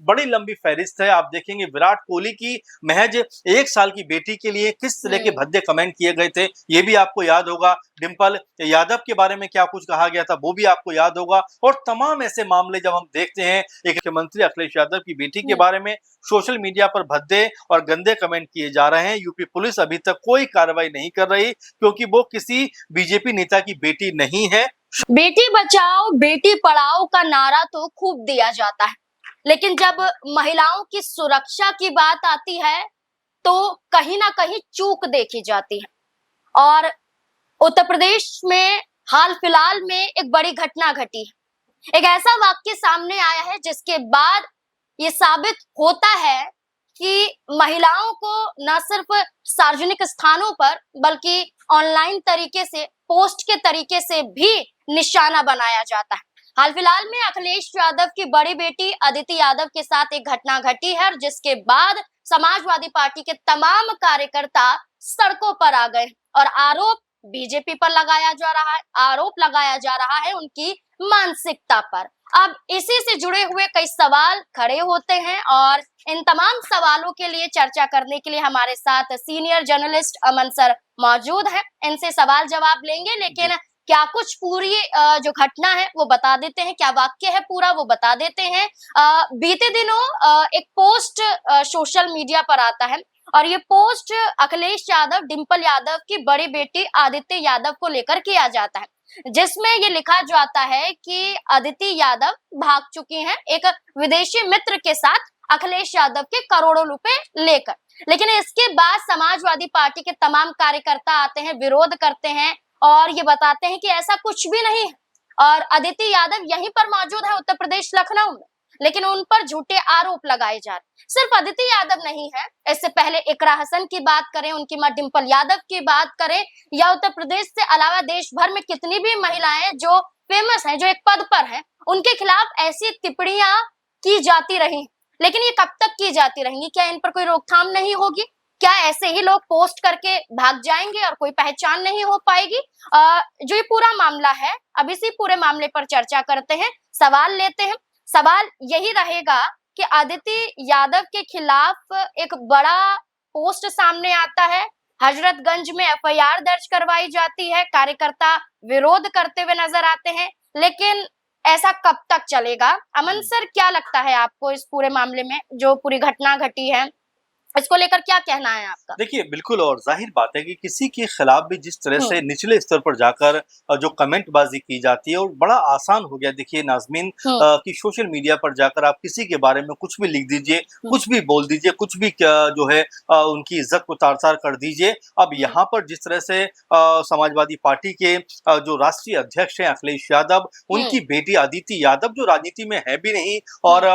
बड़ी लंबी फहरिस्त है। आप देखेंगे विराट कोहली की महज 1 साल की बेटी के लिए किस तरह के भद्दे कमेंट किए गए थे, ये भी आपको याद होगा। डिंपल यादव के बारे में क्या कुछ कहा गया था, वो भी आपको याद होगा। और तमाम ऐसे मामले जब हम देखते हैं, एक मुख्यमंत्री अखिलेश यादव की बेटी के बारे में सोशल मीडिया पर भद्दे और गंदे कमेंट किए जा रहे हैं। यूपी पुलिस अभी तक कोई कार्रवाई नहीं कर रही, क्योंकि वो किसी बीजेपी नेता की बेटी नहीं है। बेटी बचाओ बेटी पढ़ाओ का नारा तो खूब दिया जाता है, लेकिन जब महिलाओं की सुरक्षा की बात आती है तो कहीं ना कहीं चूक देखी जाती है। और उत्तर प्रदेश में हाल फिलहाल में एक बड़ी घटना घटी है। एक ऐसा वाक्य सामने आया है जिसके बाद ये साबित होता है कि महिलाओं को न सिर्फ सार्वजनिक स्थानों पर बल्कि ऑनलाइन तरीके से, पोस्ट के तरीके से भी निशाना बनाया जाता है। हाल फिलहाल में अखिलेश यादव की बड़ी बेटी अदिति यादव के साथ एक घटना घटी है, जिसके बाद समाजवादी पार्टी के तमाम कार्यकर्ता सड़कों पर आ गए और आरोप बीजेपी पर लगाया जा रहा है, आरोप लगाया जा रहा है उनकी मानसिकता पर। अब इसी से जुड़े हुए कई सवाल खड़े होते हैं और इन तमाम सवालों के लिए चर्चा करने के लिए हमारे साथ सीनियर जर्नलिस्ट अमन सर मौजूद हैं। इनसे सवाल जवाब लेंगे, लेकिन क्या कुछ पूरी जो घटना है वो बता देते हैं, क्या वाक्य है पूरा वो बता देते हैं। बीते दिनों एक पोस्ट सोशल मीडिया पर आता है और ये पोस्ट अखिलेश यादव डिंपल यादव की बड़ी बेटी आदित्य यादव को लेकर किया जाता है, जिसमें ये लिखा जाता है कि अदिति यादव भाग चुकी हैं एक विदेशी मित्र के साथ अखिलेश यादव के करोड़ों रुपए लेकर। लेकिन इसके बाद समाजवादी पार्टी के तमाम कार्यकर्ता आते हैं, विरोध करते हैं और ये बताते हैं कि ऐसा कुछ भी नहीं है और अदिति यादव यहीं पर मौजूद है उत्तर प्रदेश लखनऊ में, लेकिन उन पर झूठे आरोप लगाए जा रहे। सिर्फ अदिति यादव नहीं है, इससे पहले इकरा हसन की बात करें, उनकी मां डिंपल यादव की बात करें, या उत्तर प्रदेश से अलावा देश भर में कितनी भी महिलाएं जो फेमस हैं, जो एक पद पर हैं, उनके खिलाफ ऐसी टिप्पणियां की जाती रही। लेकिन ये कब तक की जाती रहेंगी? क्या इन पर कोई रोकथाम नहीं होगी? क्या ऐसे ही लोग पोस्ट करके भाग जाएंगे और कोई पहचान नहीं हो पाएगी? जो ये पूरा मामला है, अब इसी पूरे मामले पर चर्चा करते हैं, सवाल लेते हैं। सवाल यही रहेगा कि अदिति यादव के खिलाफ एक बड़ा पोस्ट सामने आता है, हजरतगंज में एफआईआर दर्ज करवाई जाती है, कार्यकर्ता विरोध करते हुए नजर आते हैं, लेकिन ऐसा कब तक चलेगा? अमन सर, क्या लगता है आपको इस पूरे मामले में जो पूरी घटना घटी है, इसको लेकर क्या कहना है आपका? देखिए, बिल्कुल, और जाहिर बात है कि किसी के खिलाफ भी जिस तरह से निचले स्तर पर जाकर जो कमेंटबाजी की जाती है, और बड़ा आसान हो गया देखिए नाज़मीन कि सोशल मीडिया पर जाकर आप किसी के बारे में कुछ भी लिख दीजिए, कुछ भी बोल दीजिए, कुछ भी जो है उनकी इज्जत को तार-तार कर दीजिए। अब यहाँ पर जिस तरह से समाजवादी पार्टी के जो राष्ट्रीय अध्यक्ष हैं अखिलेश यादव, उनकी बेटी अदिति यादव जो राजनीति में है भी नहीं, और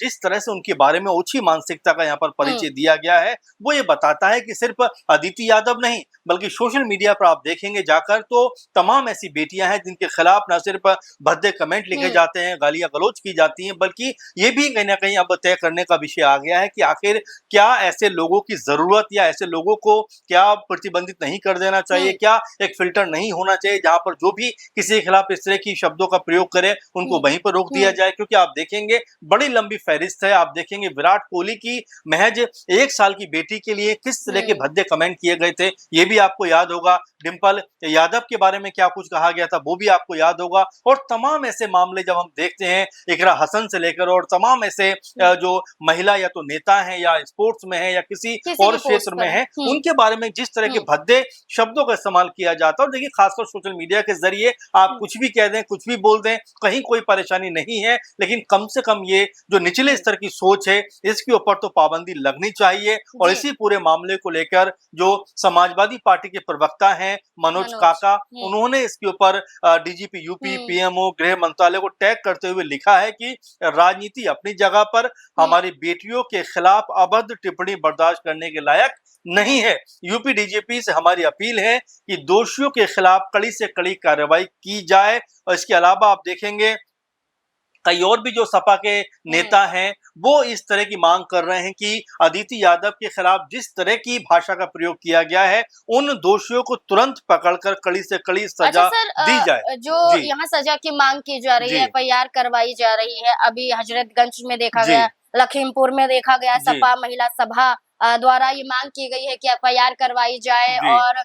जिस तरह से उनके बारे में ओछी मानसिकता का यहाँ पर परिचय दिया गया है, वो ये बताता है कि सिर्फ अदिति यादव नहीं, बल्कि सोशल मीडिया पर आप देखेंगे जाकर तो तमाम ऐसी बेटियां हैं जिनके खिलाफ न सिर्फ भद्दे कमेंट लिखे जाते हैं, गालियां गलौज की जाती हैं, बल्कि ये भी कहीं ना कहीं अब तय करने का विषय आ गया है कि आखिर क्या ऐसे लोगों की जरूरत, या ऐसे लोगों को क्या प्रतिबंधित नहीं कर देना चाहिए, क्या एक फिल्टर नहीं होना चाहिए जहां पर जो भी किसी के खिलाफ इस तरह की शब्दों का प्रयोग करे उनको वहीं पर रोक दिया जाए। क्योंकि आप देखेंगे बड़ी लंबी फहरिस्त है। आप देखेंगे विराट कोहली की महज 1 साल की बेटी के लिए किस तरह के भद्दे कमेंट किए गए थे, ये भी आपको याद होगा। डिंपल यादव के बारे में क्या कुछ कहा गया था, वो भी आपको याद होगा। और तमाम ऐसे मामले जब हम देखते हैं, इकरा हसन से लेकर और तमाम ऐसे जो महिला या तो नेता हैं या स्पोर्ट्स में है या किसी और क्षेत्र में है, उनके बारे में जिस तरह के भद्दे शब्दों का इस्तेमाल किया जाता है। और देखिए, खासकर सोशल मीडिया के जरिए आप कुछ भी कह दें, कुछ भी बोल दें, कहीं कोई परेशानी नहीं है, लेकिन कम से कम ये जो निचले स्तर की सोच है, इसके ऊपर तो पाबंदी लगनी चाहिए। और इसी पूरे मामले को लेकर जो समाजवादी पार्टी के प्रवक्ता हैं मनोज काका, उन्होंने इसके ऊपर डीजीपी यूपी, पीएमओ, गृह मंत्रालय को टैग करते हुए लिखा है कि राजनीति अपनी जगह पर, हमारी बेटियों के खिलाफ अभद्र टिप्पणी बर्दाश्त करने के लायक नहीं है। यूपी डीजीपी से हमारी अपील है कि दोषियों के खिलाफ कड़ी से कड़ी कार्रवाई की जाए। और इसके अलावा आप देखेंगे कई और भी जो सपा के नेता हैं वो इस तरह की मांग कर रहे हैं कि अदिति यादव के खिलाफ जिस तरह की भाषा का प्रयोग किया गया है, उन दोषियों को तुरंत पकड़कर कड़ी से कड़ी सजा दी जाए। जो यहाँ सजा की मांग की जा रही है, एफआईआर करवाई जा रही है, अभी हजरतगंज में देखा गया लखीमपुर में देखा गया जी। सपा महिला सभा द्वारा ये मांग की गई है कि एफआईआर करवाई जाए जी। और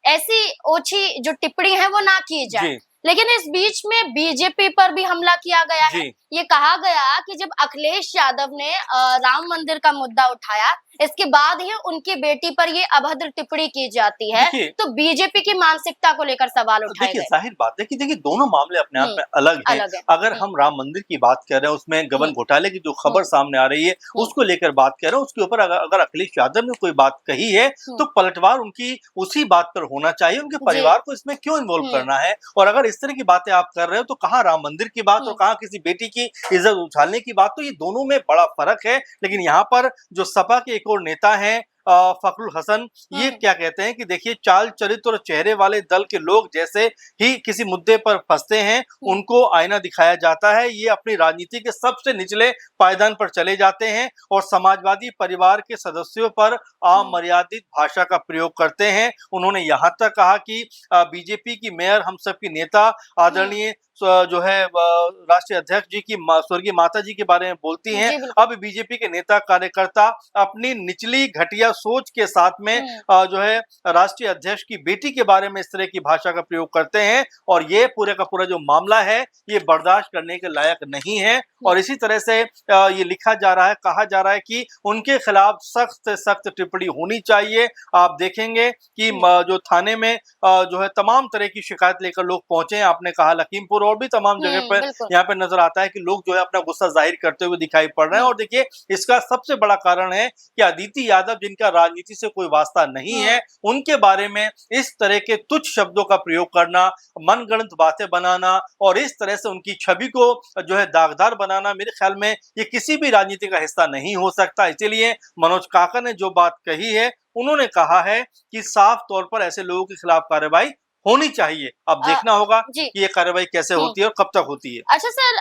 ऐसी ओछी जो टिप्पणी है वो ना की जाए। जी। लेकिन इस बीच में बीजेपी पर भी हमला किया गया है। जी। ये कहा गया कि जब अखिलेश यादव ने राम मंदिर का मुद्दा उठाया, इसके बाद ही उनकी बेटी पर ये अभद्र टिप्पणी की जाती है, देखिए तो बीजेपी की मानसिकता को लेकर सवाल उठाए देखिए गए। जाहिर बात है कि देखिए दोनों मामले अपने आप हुँ, में अलग हैं। अलग है। अगर हम राम मंदिर की बात कर रहे हैं, उसमें गबन हुँ, घोटाले की जो हुँ, खबर सामने आ रही है, हुँ, उसको लेकर बात कर रहे हैं, उसके ऊपर अगर अगर अखिलेश यादव ने कोई बात कही है, हुँ, तो पलटवार उनकी उसी बात पर होना चाहिए, उनके जी, परिवार को इसमें क्यों इन्वॉल्व हुँ, करना है? और अगर इस तरह की बातें आप कर रहे हो, तो कहाँ राम मंदिर की बात और हुँ, कहाँ किसी बेटी की इज्जत उछालने की बात, तो ये दोनों में बड़ा फ़र्क है। लेकिन यहाँ पर जो सपा के एक और नेता हैं फ़खरुल हसन, ये हुँ, क्या कहते हैं कि देखिए चाल, चरित्र और चेहरे वाले दल के लोग जैसे ही किसी मुद्दे पर फँसते हैं, हुँ, उनको आईना दिखाया जाता है। ये अपनी राजनीति के सबसे निचले पायदान पर चले जाते हैं और समाजवादी परिवार के सदस्यों पर हुँ, अमर्यादित भाषा का प्रयोग करते हैं। उन्होंने यहाँ तक कहा कि बीजेपी की मेयर, हम सबकी नेता, हुँ, आदरणीय जो है राष्ट्रीय अध्यक्ष जी की स्वर्गीय माता जी के बारे में बोलती हैं। जी, बिल्कुल। अब बीजेपी के नेता कार्यकर्ता अपनी निचली घटिया सोच के साथ में हुँ, जो है राष्ट्रीय अध्यक्ष की बेटी के बारे में इस तरह की भाषा का प्रयोग करते हैं और ये पूरे का पूरा जो मामला है, ये बर्दाश्त करने के लायक नहीं है। हुँ, और इसी तरह से ये लिखा जा रहा है, कहा जा रहा है कि उनके खिलाफ सख्त से सख्त टिप्पणी होनी चाहिए। आप देखेंगे कि हुँ, जो थाने में जो है तमाम तरह की शिकायत लेकर लोग पहुंचे हैं। आपने कहा लखीमपुर और भी तमाम जगह हुँ, पर बिल्कुल। यहाँ पे नजर आता है कि लोग जो है अपना गुस्सा जाहिर करते हुए दिखाई पड़ रहे हैं। हुँ, और देखिए इसका सबसे बड़ा कारण है कि अदिति यादव, जिनका राजनीति से कोई वास्ता नहीं हुँ, है, उनके बारे में इस तरह के तुच्छ शब्दों का प्रयोग करना, मनगढ़ंत बातें बनाना और इस तरह से उनकी छवि को जो है दागदार बनाना, मेरे ख्याल में ये किसी भी राजनीति का हिस्सा नहीं हो सकता। इसीलिए मनोज काका ने जो बात कही है, उन्होंने कहा है कि साफ तौर पर ऐसे लोगों के खिलाफ कार्रवाई होनी चाहिए। अब अ, देखना होगा जी, कि ये कार्रवाई कैसे हुँ। होती है और कब तक होती है। अच्छा सर,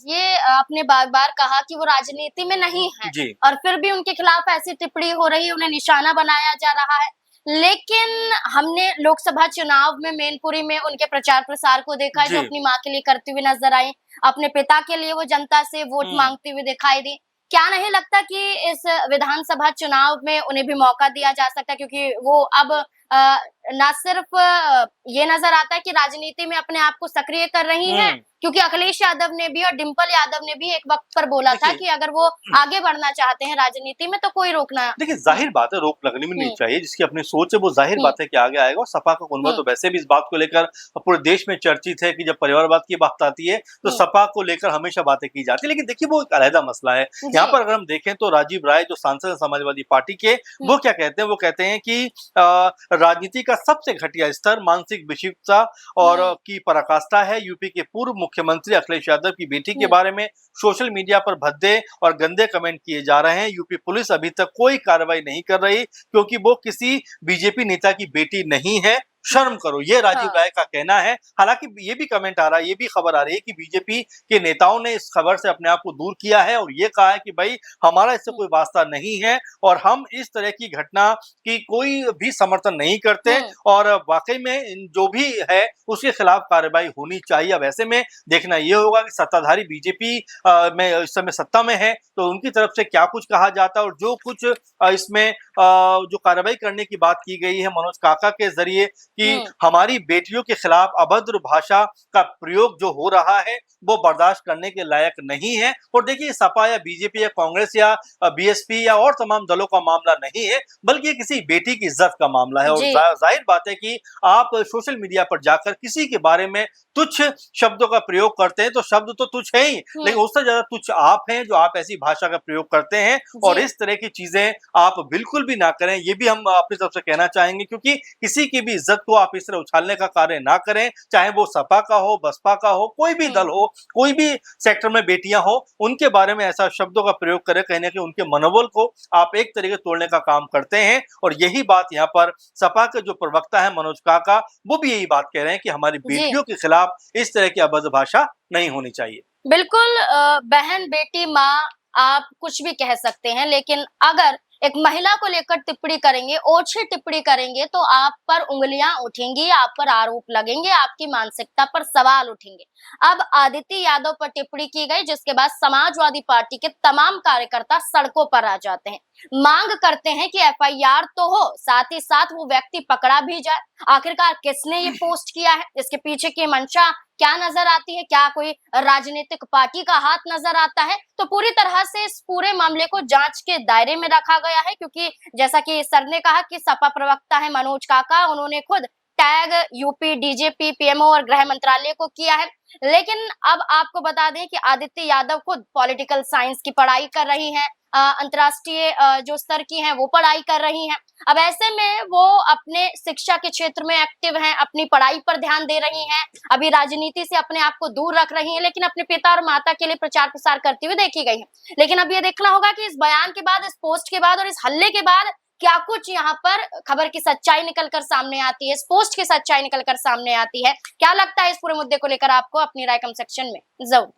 ये आपने बार-बार कहा कि वो राजनीति में नहीं है जी। और फिर भी उनके खिलाफ ऐसी टिप्पणी हो रही है, उन्हें निशाना बनाया जा रहा है। लेकिन हमने लोकसभा चुनाव में मैनपुरी में उनके प्रचार-प्रसार को देखा है, जो जी। अपनी माँ के लिए करती हुई नज़र आई। अपने पिता के लिए वो जनता से वोट हुँ। माँगती हुई दिखाई दी। क्या नहीं लगता कि इस विधानसभा चुनाव में उन्हें भी मौका दिया जा सकता है, क्योंकि वो अब ना सिर्फ ये नज़र आता है कि राजनीति में अपने आप को सक्रिय कर रही हैं, हुँ। क्योंकि अखिलेश यादव ने भी और डिंपल यादव ने भी एक वक़्त पर बोला था देखिए कि अगर वो आगे बढ़ना चाहते हैं राजनीति में तो कोई रोकना। देखिए, हुँ, ज़ाहिर बात है रोक लगनी भी नहीं हुँ, चाहिए, जिसकी अपनी सोच है वो ज़ाहिर हुँ, बात है कि आगे आएगा और सपा का कुनबा हुँ, तो वैसे भी इस बात को लेकर पूरे देश में चर्चित है कि जब परिवारवाद की बात आती है, तो हुँ, सपा को लेकर हमेशा बातें की जाती है। लेकिन देखिए वो एक अलग मसला है। यहाँ जी, पर अगर हम देखें तो राजीव राय जो सांसद हैं समाजवादी पार्टी के, हुँ, वो क्या कहते हैं? वो कहते हैं कि राजनीति का सबसे घटिया स्तर मानसिक विक्षिप्तता और हुँ, की पराकाष्ठा है। यूपी के पूर्व मुख्यमंत्री अखिलेश यादव की बेटी के हुँ, बारे में सोशल मीडिया पर भद्दे और गंदे कमेंट किए जा रहे हैं। यूपी पुलिस अभी तक कोई कार्रवाई नहीं कर रही क्योंकि वो किसी बीजेपी नेता की बेटी नहीं है। शर्म करो, ये राजीव हाँ, राय का कहना है। हालाँकि ये भी कमेंट आ रहा है, ये भी खबर आ रही है कि बीजेपी के नेताओं ने इस खबर से अपने आप को दूर किया है और ये कहा है कि भई हमारा इससे हुँ, कोई वास्ता नहीं है और हम इस तरह की घटना की कोई भी समर्थन नहीं करते हुँ, और वाक़ई में जो भी है उसके खिलाफ कार्रवाई होनी चाहिए। अब ऐसे में देखना ये होगा कि सत्ताधारी बीजेपी में इस समय सत्ता में है, तो उनकी तरफ से क्या कुछ कहा जाता है और जो कुछ इसमें जो कार्रवाई करने की बात की गई है मनोज काका के ज़रिए कि हुँ, हमारी बेटियों के खिलाफ अभद्र भाषा का प्रयोग जो हो रहा है, वो बर्दाश्त करने के लायक नहीं है। और देखिए सपा या बीजेपी या कांग्रेस या बीएसपी या और तमाम दलों का मामला नहीं है, बल्कि ये किसी बेटी की इज़्ज़त का मामला है और जी, ज़ाहिर बात है कि आप सोशल मीडिया पर जाकर किसी के बारे में तुच्छ शब्दों का प्रयोग करते हैं, तो शब्द तो तुच्छ है ही, हुँ, लेकिन उससे ज़्यादा तुच्छ आप हैं, जो आप ऐसी भाषा का प्रयोग करते हैं और जी, इस तरह की चीज़ें आप बिल्कुल भी ना करें। ये भी हम अपनी तरफ से कहना चाहेंगे क्योंकि किसी की भी इज़्ज़त को आप इस तरह उछालने का कार्य ना करें, चाहे वो सपा का हो, बसपा का हो, कोई भी हुँ, दल हो, कोई भी सेक्टर में बेटियाँ हों, उनके बारे में ऐसा शब्दों का प्रयोग करें, कहीं न कहीं उनके मनोबल को आप एक तरीके तोड़ने का काम करते हैं और यही बात यहाँ पर सपा के जो प्रवक्ता हैं मनोज काका, वो भी यही बात कह रहे हैं कि हमारी जी। बेटियों के खिलाफ इस तरह की अभद्र भाषा नहीं होनी चाहिए। बिल्कुल, बहन, बेटी, माँ, आप कुछ भी कह सकते हैं, लेकिन अगर एक महिला को लेकर टिप्पणी करेंगे, ओछी टिप्पणी करेंगे तो आप पर उंगलियां उठेंगी, आप पर आरोप लगेंगे, आपकी मानसिकता पर सवाल उठेंगे। अब आदित्य यादव पर टिप्पणी की गई, जिसके बाद समाजवादी पार्टी के तमाम कार्यकर्ता सड़कों पर आ जाते हैं, मांग करते हैं कि एफआईआर तो हो, साथ ही साथ वो व्यक्ति पकड़ा भी जाए। आखिरकार किसने ये पोस्ट किया है, इसके पीछे की मंशा क्या नजर आती है, क्या कोई राजनीतिक पार्टी का हाथ नजर आता है? तो पूरी तरह से इस पूरे मामले को जांच के दायरे में रखा गया है, क्योंकि जैसा कि सर ने कहा कि सपा प्रवक्ता है मनोज काका, उन्होंने खुद टैग यूपी डीजीपी, पीएमओ और गृह मंत्रालय को किया है। लेकिन अब आपको बता दें कि आदित्य यादव खुद पॉलिटिकल साइंस की पढ़ाई कर रही हैं, अंतर्राष्ट्रीय जो स्तर की हैं वो पढ़ाई कर रही हैं। अब ऐसे में वो अपने शिक्षा के क्षेत्र में एक्टिव हैं, अपनी पढ़ाई पर ध्यान दे रही हैं, अभी राजनीति से अपने आप को दूर रख रही हैं, लेकिन अपने पिता और माता के लिए प्रचार प्रसार करती हुई देखी गई है। लेकिन अब ये देखना होगा कि इस बयान के बाद, इस पोस्ट के बाद और इस हल्ले के बाद क्या कुछ यहाँ पर खबर की सच्चाई निकलकर सामने आती है, इस पोस्ट की सच्चाई निकलकर सामने आती है। क्या लगता है इस पूरे मुद्दे को लेकर आपको? अपनी राय कमेंट सेक्शन में जरूर दें।